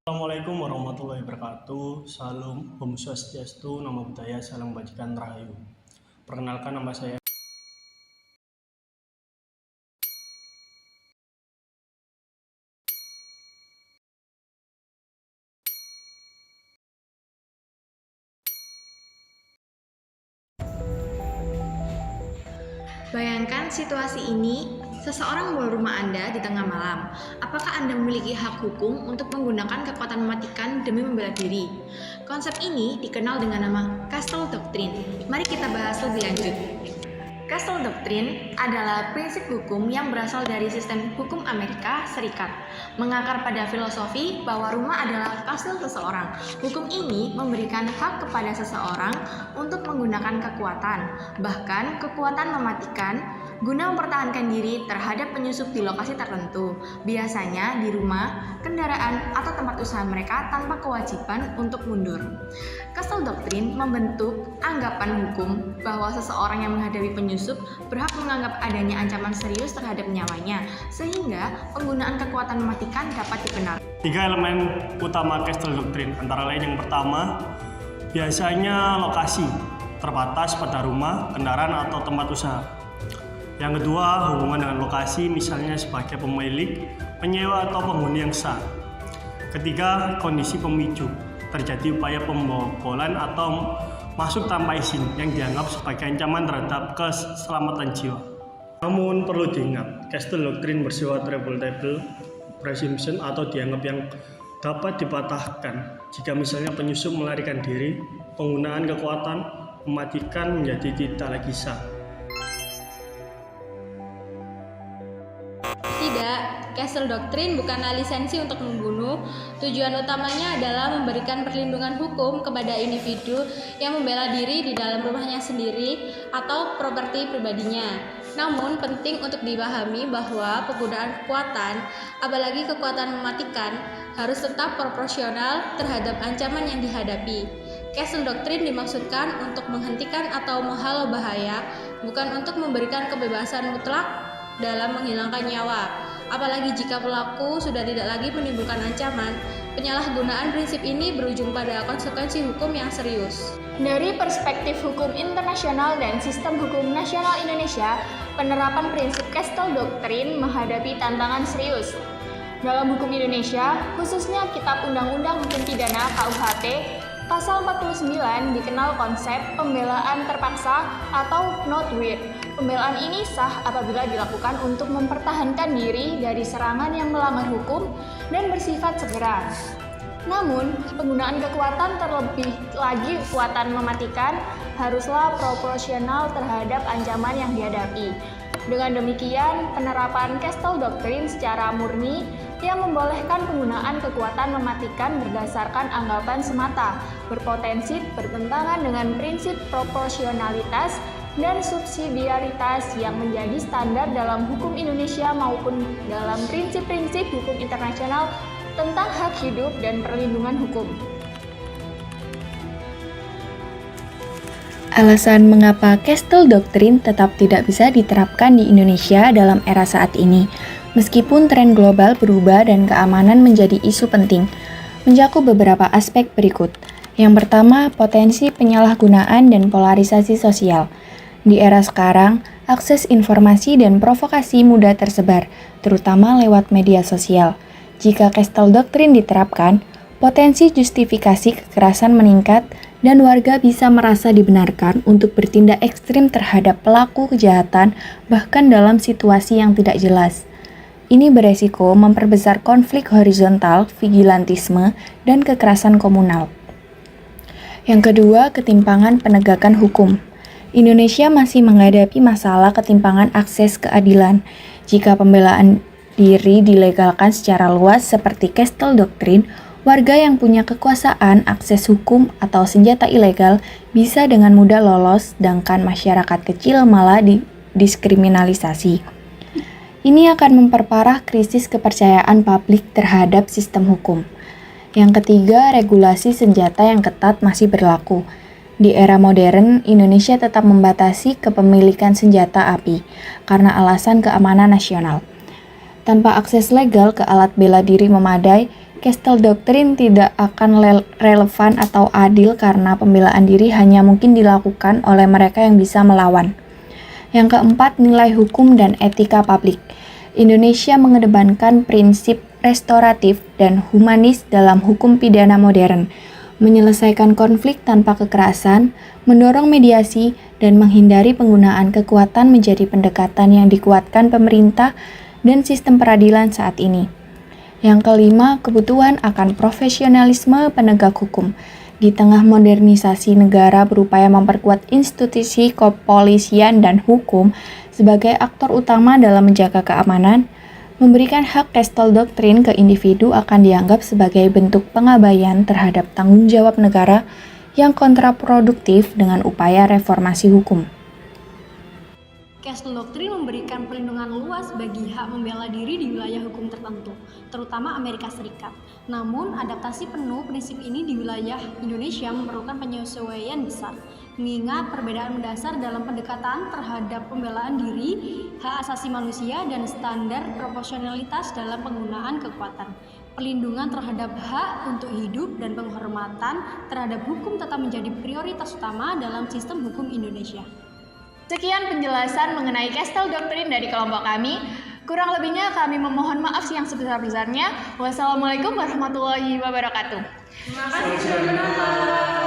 Assalamualaikum warahmatullahi wabarakatuh. Salam, Om Swastiastu, Namo Buddhaya, Salam Kebajikan Rahayu. Perkenalkan, nama saya. Bayangkan situasi ini, seseorang membawa rumah Anda di tengah malam. Apakah Anda memiliki hak hukum untuk menggunakan kekuatan mematikan demi membela diri? Konsep ini dikenal dengan nama Castle Doctrine. Mari kita bahas lebih lanjut. Castle Doctrine adalah prinsip hukum yang berasal dari sistem hukum Amerika Serikat, mengakar pada filosofi bahwa rumah adalah kastil seseorang. Hukum ini memberikan hak kepada seseorang untuk menggunakan kekuatan, bahkan kekuatan mematikan, guna mempertahankan diri terhadap penyusup di lokasi tertentu, biasanya di rumah, kendaraan, atau tempat usaha mereka tanpa kewajiban untuk mundur. Castle Doctrine membentuk anggapan hukum bahwa seseorang yang menghadapi penyusup berhak menganggap adanya ancaman serius terhadap nyawanya, sehingga penggunaan kekuatan mematikan dapat dibenarkan. 3 elemen utama Castle Doctrine, antara lain yang pertama, biasanya lokasi, terbatas pada rumah, kendaraan, atau tempat usaha. Yang kedua, hubungan dengan lokasi, misalnya sebagai pemilik, penyewa, atau penghuni yang sah. Ketiga, kondisi pemicu, terjadi upaya pembobolan atau masuk tanpa izin yang dianggap sebagai ancaman terhadap keselamatan jiwa. Namun perlu diingat, Castle Doctrine bersifat rebuttable presumption atau dianggap yang dapat dipatahkan jika misalnya penyusup melarikan diri, penggunaan kekuatan mematikan menjadi tidak lagi sah. Tidak, Castle Doctrine bukanlah lisensi untuk membunuh. Tujuan utamanya adalah memberikan perlindungan hukum kepada individu yang membela diri di dalam rumahnya sendiri atau properti pribadinya. Namun penting untuk dipahami bahwa penggunaan kekuatan, apalagi kekuatan mematikan, harus tetap proporsional terhadap ancaman yang dihadapi. Castle Doctrine dimaksudkan untuk menghentikan atau menghalau bahaya, bukan untuk memberikan kebebasan mutlak dalam menghilangkan nyawa. Apalagi jika pelaku sudah tidak lagi menimbulkan ancaman, penyalahgunaan prinsip ini berujung pada konsekuensi hukum yang serius. Dari perspektif hukum internasional dan sistem hukum nasional Indonesia, penerapan prinsip Castle Doctrine menghadapi tantangan serius. Dalam hukum Indonesia, khususnya Kitab Undang-Undang Hukum Pidana KUHP, Pasal 49 dikenal konsep pembelaan terpaksa atau not with. Pembelaan ini sah apabila dilakukan untuk mempertahankan diri dari serangan yang melanggar hukum dan bersifat segera. Namun, penggunaan kekuatan terlebih lagi kekuatan mematikan haruslah proporsional terhadap ancaman yang dihadapi. Dengan demikian, penerapan Castle Doctrine secara murni yang membolehkan penggunaan kekuatan mematikan berdasarkan anggapan semata, berpotensi bertentangan dengan prinsip proporsionalitas dan subsidiaritas yang menjadi standar dalam hukum Indonesia maupun dalam prinsip-prinsip hukum internasional tentang hak hidup dan perlindungan hukum. Alasan mengapa Castle Doctrine tetap tidak bisa diterapkan di Indonesia dalam era saat ini, meskipun tren global berubah dan keamanan menjadi isu penting, mencakup beberapa aspek berikut. Yang pertama, potensi penyalahgunaan dan polarisasi sosial. Di era sekarang, akses informasi dan provokasi mudah tersebar, terutama lewat media sosial. Jika Castle Doctrine diterapkan, potensi justifikasi kekerasan meningkat dan warga bisa merasa dibenarkan untuk bertindak ekstrim terhadap pelaku kejahatan bahkan dalam situasi yang tidak jelas. Ini beresiko memperbesar konflik horizontal, vigilantisme, dan kekerasan komunal. Yang kedua, ketimpangan penegakan hukum. Indonesia masih menghadapi masalah ketimpangan akses keadilan. Jika pembelaan diri dilegalkan secara luas seperti Castle Doctrine, warga yang punya kekuasaan, akses hukum, atau senjata ilegal bisa dengan mudah lolos, sedangkan masyarakat kecil malah didiskriminalisasi. Ini akan memperparah krisis kepercayaan publik terhadap sistem hukum. Yang ketiga, regulasi senjata yang ketat masih berlaku. Di era modern, Indonesia tetap membatasi kepemilikan senjata api karena alasan keamanan nasional. Tanpa akses legal ke alat bela diri memadai, Castle Doctrine tidak akan relevan atau adil karena pembelaan diri hanya mungkin dilakukan oleh mereka yang bisa melawan. Yang keempat, nilai hukum dan etika publik. Indonesia mengedepankan prinsip restoratif dan humanis dalam hukum pidana modern, menyelesaikan konflik tanpa kekerasan, mendorong mediasi, dan menghindari penggunaan kekuatan menjadi pendekatan yang dikuatkan pemerintah dan sistem peradilan saat ini. Yang kelima, kebutuhan akan profesionalisme penegak hukum. Di tengah modernisasi negara berupaya memperkuat institusi kepolisian dan hukum sebagai aktor utama dalam menjaga keamanan, memberikan hak Castle Doctrine ke individu akan dianggap sebagai bentuk pengabaian terhadap tanggung jawab negara yang kontraproduktif dengan upaya reformasi hukum. Castle Doctrine memberikan perlindungan luas bagi hak membela diri di wilayah hukum tertentu, terutama Amerika Serikat. Namun, adaptasi penuh prinsip ini di wilayah Indonesia memerlukan penyesuaian besar, mengingat perbedaan mendasar dalam pendekatan terhadap pembelaan diri, hak asasi manusia, dan standar proporsionalitas dalam penggunaan kekuatan. Perlindungan terhadap hak untuk hidup dan penghormatan terhadap hukum tetap menjadi prioritas utama dalam sistem hukum Indonesia. Sekian penjelasan mengenai Castle Doctrine dari kelompok kami. Kurang lebihnya kami memohon maaf yang sebesar-besarnya. Wassalamualaikum warahmatullahi wabarakatuh. Terima kasih.